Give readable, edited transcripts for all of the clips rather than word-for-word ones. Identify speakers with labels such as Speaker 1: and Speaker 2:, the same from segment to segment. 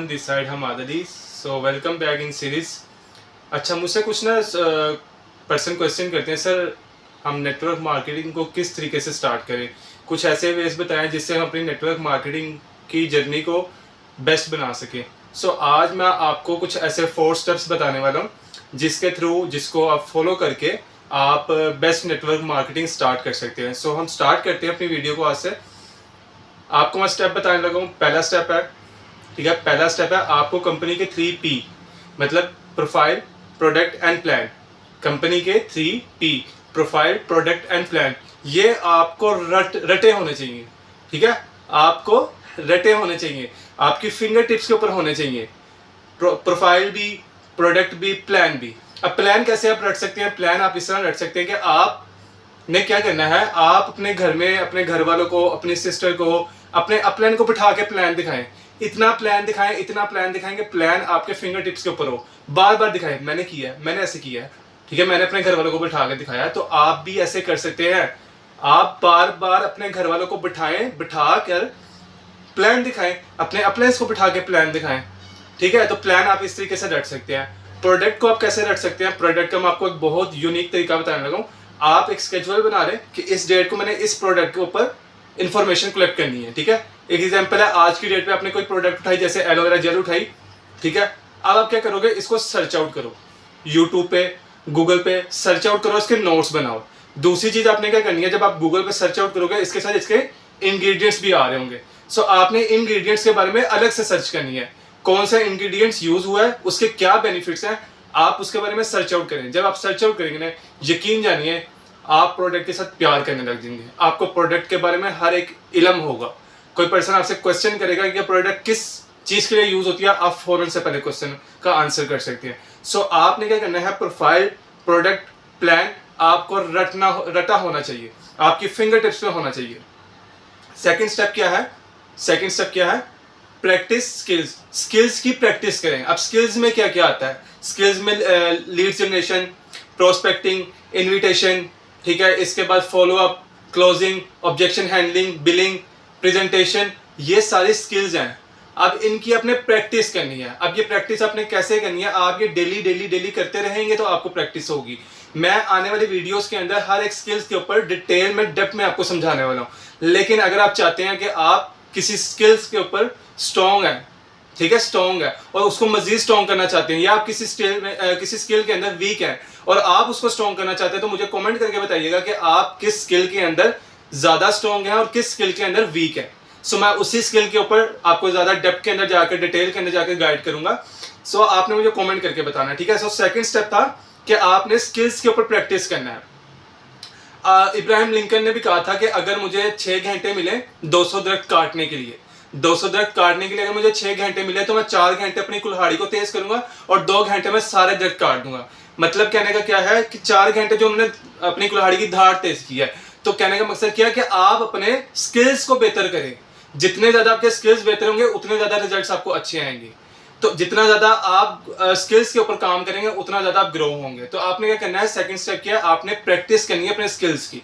Speaker 1: everyone, this side हम आदि. So welcome back in series. अच्छा, मुझसे कुछ ना पर्सन क्वेश्चन करते हैं, सर हम नेटवर्क मार्केटिंग को किस तरीके से स्टार्ट करें, कुछ ऐसे वेज बताएं जिससे हम अपनी नेटवर्क मार्केटिंग की जर्नी को बेस्ट बना सकें. सो आज मैं आपको कुछ ऐसे 4 स्टेप्स बताने वाला हूँ जिसके थ्रू जिसको आप फॉलो करके आप बेस्ट नेटवर्क मार्केटिंग स्टार्ट कर सकते हैं. सो हम स्टार्ट करते हैं अपनी वीडियो को आज से. आपको मैं स्टेप बताने लगा हूँ. पहला स्टेप है, ठीक है, पहला स्टेप है आपको कंपनी के 3P मतलब profile, product and plan. Company के 3P profile, product and plan, ये आपको रटे होने चाहिए. ठीक है, आपको रटे होने चाहिए, आपकी फिंगर टिप्स के ऊपर होने चाहिए. प्रोफाइल भी, प्रोडक्ट भी, प्लान भी. अब प्लान कैसे आप रट सकते हैं? प्लान आप इस तरह रट सकते हैं कि आप ने क्या करना है, आप अपने घर में अपने घर वालों को, अपनी सिस्टर को, अपने अपलाइन को बिठा के प्लान दिखाएं. इतना प्लान दिखाएं, इतना प्लान दिखाएंगे, प्लान आपके फिंगर टिप्स के ऊपर हो. बार बार दिखाएं, मैंने किया है, मैंने ऐसे किया है, ठीक है, मैंने अपने घर वालों को बिठा के दिखाया. तो आप भी ऐसे कर सकते हैं. आप बार बार अपने घर वालों को बिठा कर प्लान दिखाएं, अपने अपलाइंस को बिठा के प्लान दिखाएं. ठीक है, तो प्लान आप इस तरीके से रट सकते हैं. प्रोडक्ट को आप कैसे रट सकते हैं? प्रोडक्ट का मैं आपको एक बहुत यूनिक तरीका बताने लगा हूँ. आप एक स्केड्यूल बना रहे कि इस डेट को मैंने इस प्रोडक्ट के ऊपर इंफॉर्मेशन कलेक्ट करनी है. ठीक है, एक एग्जांपल है, आज की डेट पे आपने कोई प्रोडक्ट उठाई, जैसे एलोवेरा जेल उठाई. ठीक है, अब आप क्या करोगे, इसको सर्च आउट करो, यूट्यूब पे, गूगल पे सर्च आउट करो, इसके नोट्स बनाओ. दूसरी चीज आपने क्या करनी है, जब आप गूगल पे सर्च आउट करोगे इसके साथ इसके इंग्रेडिएंट्स भी आ रहे होंगे. सो आपने इंग्रेडिएंट्स के बारे में अलग से सर्च करनी है. कौन सा इंग्रेडिएंट्स यूज हुआ है, उसके क्या बेनिफिट्स हैं, आप उसके बारे में सर्च आउट करें. जब आप सर्च आउट करेंगे ना, यकीन जानिए आप प्रोडक्ट के साथ प्यार करने लग जाएंगे. आपको प्रोडक्ट के बारे में हर एक इल्म होगा. कोई पर्सन आपसे क्वेश्चन करेगा कि प्रोडक्ट किस चीज के लिए यूज होती है, आप फौरन से पहले क्वेश्चन का आंसर कर सकते हैं. सो आपने क्या करना है, प्रोफाइल, प्रोडक्ट, प्लान आपको रटा होना चाहिए, आपकी फिंगर टिप्स पे होना चाहिए. सेकंड स्टेप क्या है? सेकंड स्टेप क्या है? Practice skills. स्किल्स की प्रैक्टिस करें. अब स्किल्स में क्या क्या आता है? स्किल्स में लीड जनरेशन, प्रोस्पेक्टिंग, इन्विटेशन, ठीक है, इसके बाद follow up, closing, objection handling, billing, presentation, ये सारी स्किल्स हैं. अब इनकी आपने प्रैक्टिस करनी है. अब ये प्रैक्टिस आपने कैसे करनी है? आप ये डेली डेली डेली करते रहेंगे तो आपको प्रैक्टिस होगी. मैं आने वाली वीडियोस के अंदर हर एक स्किल्स के ऊपर डिटेल में, डेप्थ में आपको समझाने वाला हूँ. लेकिन अगर आप चाहते हैं कि आप किसी स्किल्स के ऊपर स्ट्रॉन्ग है, ठीक है, स्ट्रॉन्ग है, और उसको मजीद स्ट्रॉन्ग करना चाहते हैं, या आप किसी स्किल के अंदर वीक है और आप उसको स्ट्रॉन्ग करना चाहते हैं, तो मुझे कमेंट करके बताइएगा कि आप किस स्किल के अंदर ज्यादा स्ट्रॉन्ग है और किस स्किल के अंदर वीक है. सो मैं उसी स्किल के ऊपर आपको ज्यादा डेप्थ के अंदर जाकर, डिटेल के अंदर जाकर गाइड करूंगा. सो आपने मुझे कमेंट करके बताना है, ठीक है. सो सेकंड स्टेप था कि आपने स्किल्स के ऊपर प्रैक्टिस करना है. इब्राहिम लिंकन ने भी कहा था कि अगर मुझे 6 घंटे मिले 200 दरख्त काटने के लिए, 200 दरख्त काटने के लिए अगर मुझे 6 घंटे मिले तो मैं 4 घंटे अपनी कुल्हाड़ी को तेज करूंगा और 2 घंटे में सारे दरख्त काट दूंगा. मतलब कहने का क्या है कि 4 घंटे जो उन्होंने अपनी कुल्हाड़ी की धार तेज की है, तो कहने का मकसद क्या है कि आप अपने स्किल्स को बेहतर करें. जितने ज्यादा आपके स्किल्स बेहतर होंगे उतने ज्यादा रिजल्ट्स आपको अच्छे आएंगे. तो जितना ज्यादा आप स्किल्स के ऊपर काम करेंगे उतना ज्यादा आप ग्रो होंगे. तो आपने क्या करना है, सेकंड स्टेप क्या है, आपने प्रैक्टिस करनी है अपने स्किल्स की.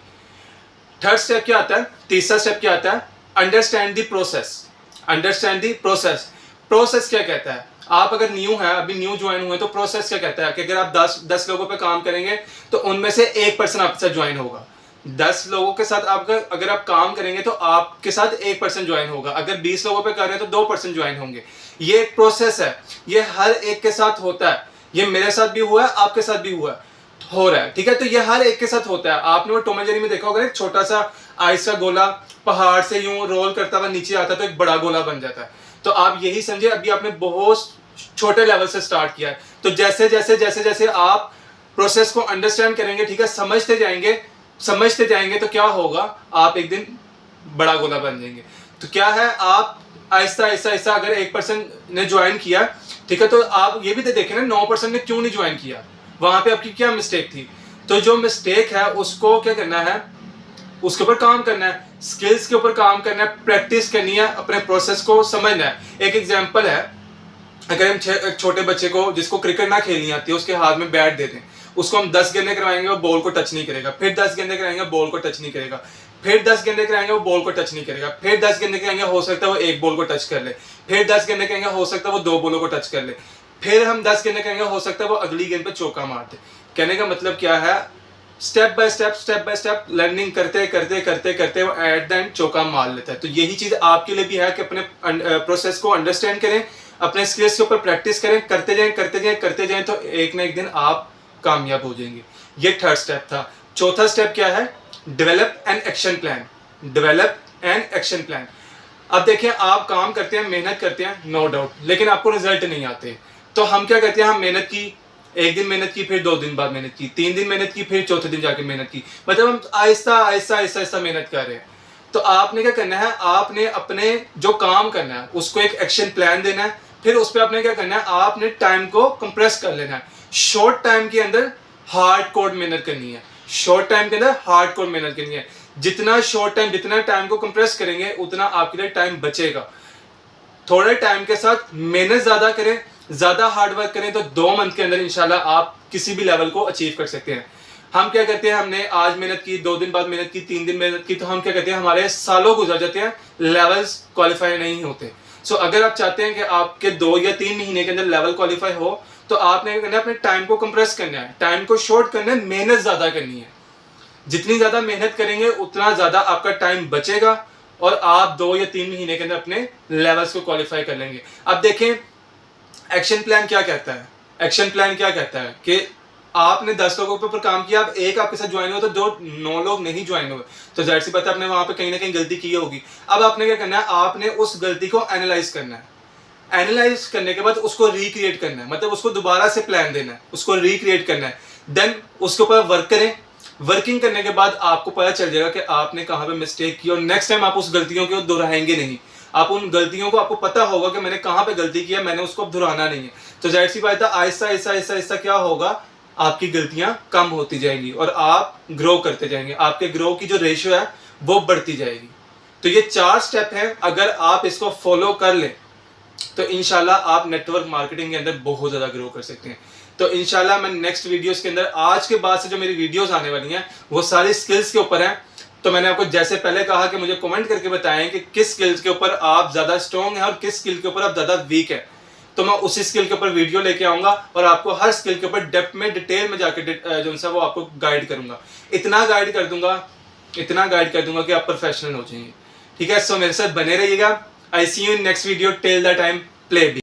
Speaker 1: थर्ड स्टेप क्या आता है? तीसरा स्टेप क्या आता है? Understand the process. Understand the process. Process क्या कहता है? आप अगर न्यू है, अभी न्यू ज्वाइन हुए, तो प्रोसेस क्या कहता है कि अगर आप 10 लोगों पे काम करेंगे तो उनमें से 1% आपके साथ ज्वाइन होगा. 10 लोगों के साथ अगर आप काम करेंगे तो आपके साथ 1% ज्वाइन होगा. अगर 20 लोगों पे कर रहे हैं तो 2% ज्वाइन होंगे. ये एक प्रोसेस है, ये हर एक के साथ होता है. ये मेरे साथ भी हुआ है, आपके साथ भी हुआ है, हो रहा है, ठीक है. तो ये हर एक के साथ होता है. आपने वो टॉम एंड जेरी में देखा होगा, एक छोटा सा आइस का गोला पहाड़ से यूं रोल करता हुआ नीचे आता है तो एक बड़ा गोला बन जाता है. तो आप यही समझे, अभी आपने बहुत छोटे लेवल से स्टार्ट किया है. तो जैसे जैसे जैसे जैसे आप प्रोसेस को अंडरस्टैंड करेंगे, ठीक है, समझते जाएंगे, तो क्या होगा, आप एक दिन बड़ा गोला बन जाएंगे. तो क्या है, आप आहिस्ता आहिस्ता आहिस्ता अगर 1% ने ज्वाइन किया, ठीक है, तो आप ये भी तो देखें ना 9% ने क्यों नहीं ज्वाइन किया, वहां पे आपकी क्या मिस्टेक थी. तो जो मिस्टेक है उसको क्या करना है, उसके ऊपर काम करना है, स्किल्स के ऊपर काम करना है, प्रैक्टिस करनी है, अपने प्रोसेस को समझना है. एक एग्जांपल है, अगर हम छोटे बच्चे को जिसको क्रिकेट ना खेलनी आती है उसके हाथ में बैट दे दें, उसको हम 10 गेंदें करवाएंगे वो बॉल को टच नहीं करेगा, फिर 10 गेंदें कराएंगे बॉल को टच नहीं करेगा. फिर 10 गेंदे कराएंगे वो बॉल को टच नहीं करेगा, फिर 10 गेंदे कराएंगे हो सकता है वो एक बॉल को टच कर ले, फिर 10 गेंदे कराएंगे हो सकता है वो 2 बॉलों को टच कर ले, फिर हम 10 गेंदे कराएंगे हो सकता है वो अगली गेंद पे चौका मार दे। कहने का मतलब क्या है, स्टेप बाय स्टेप लर्निंग करते करते करते करते वो एट द एंड चौका मार लेता है। तो यही चीज आपके लिए भी है कि अपने प्रोसेस को अंडरस्टैंड करें, अपने स्किल्स के ऊपर प्रैक्टिस करें, करते जाएं करते जाएं करते जाएं, तो एक ना एक दिन आप कामयाब हो जाएंगे। ये थर्ड स्टेप था। चौथा स्टेप क्या है, develop an action plan. Develop an action plan. अब देखिए, आप काम करते हैं, मेहनत करते हैं, नो डाउट, लेकिन आपको रिजल्ट नहीं आते। तो हम क्या करते हैं, हम मेहनत की, एक दिन मेहनत की, फिर 2 दिन बाद मेहनत की, 3 दिन मेहनत की, फिर चौथे दिन जाके मेहनत की, मतलब हम आहिस्ता आहिस्ता आहिस्ता आहिस्ता मेहनत कर रहे हैं। तो आपने क्या करना है, आपने अपने जो काम करना है उसको एक एक्शन प्लान देना है, फिर उस पर आपने क्या करना है, आपने टाइम को कंप्रेस कर लेना है। शॉर्ट टाइम के अंदर हार्ड कोड मेहनत करनी है, शॉर्ट टाइम के अंदर हार्ड कोड मेहनत करनी है। जितना शॉर्ट टाइम, जितना टाइम को कंप्रेस करेंगे उतना आपके लिए टाइम बचेगा। थोड़े टाइम के साथ मेहनत ज्यादा करें, ज्यादा हार्ड वर्क करें, तो 2 मंथ के अंदर इंशाल्लाह आप किसी भी लेवल को अचीव कर सकते हैं। हम क्या करते हैं, हमने आज मेहनत की, 2 दिन बाद मेहनत की, 3 दिन मेहनत की, तो हम क्या करते हैं, हमारे सालों गुजर जाते हैं, लेवल्स क्वालिफाई नहीं होते। सो अगर आप चाहते हैं कि आपके 2 या 3 महीने के अंदर लेवल क्वालिफाई हो, तो आपने क्या करना है, अपने टाइम को कंप्रेस करना है, टाइम को शॉर्ट करना है, मेहनत ज्यादा करनी है। जितनी ज्यादा मेहनत करेंगे उतना ज्यादा आपका टाइम बचेगा और आप 2 या 3 महीने के अंदर अपने लेवल्स को क्वालिफाई कर लेंगे। अब देखें, एक्शन प्लान क्या कहता है, एक्शन प्लान क्या कहता है कि आपने 10 लोगों के ऊपर काम किया, अब एक आपके साथ ज्वाइन हो तो 9 लोग नहीं ज्वाइन हुए, तो जाहिर सी बात है आपने वहां पे कहीं ना कहीं गलती की होगी। अब आपने क्या करना है, आपने उस गलती को एनालाइज करना है, एनालाइज करने के बाद उसको रिक्रिएट करना है, मतलब उसको दोबारा से प्लान देना है, उसको रिक्रिएट करना है, देन उसके ऊपर वर्क करें। वर्किंग करने के बाद आपको पता चल जाएगा कि आपने कहाँ पे मिस्टेक की, और नेक्स्ट टाइम आप उस गलतियों को दोहराएंगे नहीं। आप उन गलतियों को, आपको पता होगा कि मैंने कहाँ पे गलती किया, मैंने उसको अब दोहराना नहीं है। तो जाहिर सी बात है, आहिस्ता आहिस्ता आहिस्ता आहिस्ता क्या होगा, आपकी गलतियां कम होती जाएंगी और आप ग्रो करते जाएंगे, आपके ग्रो की जो रेशियो है वो बढ़ती जाएगी। तो ये 4 स्टेप हैं, अगर आप इसको फॉलो कर लें तो इंशाल्लाह आप नेटवर्क मार्केटिंग के अंदर बहुत ज़्यादा ग्रो कर सकते हैं। तो इंशाल्लाह मैं नेक्स्ट वीडियोस के अंदर, आज के बाद से जो मेरी वीडियोस आने वाली हैं वो सारी स्किल्स के ऊपर हैं। तो मैंने आपको जैसे पहले कहा कि मुझे कमेंट करके बताएं कि किस स्किल्स के ऊपर आप ज़्यादा स्ट्रॉन्ग हैं और किस स्किल के ऊपर आप ज़्यादा वीक है, तो मैं उसी स्किल के ऊपर वीडियो लेके आऊँगा और आपको हर स्किल के ऊपर डेप्थ में, डिटेल में जाके जो सा वो आपको गाइड करूँगा। इतना गाइड कर दूंगा कि आप प्रोफेशनल हो जाएंगे। ठीक है, सो मेरे साथ बने रहिएगा। I see you in next video, till the time, play B.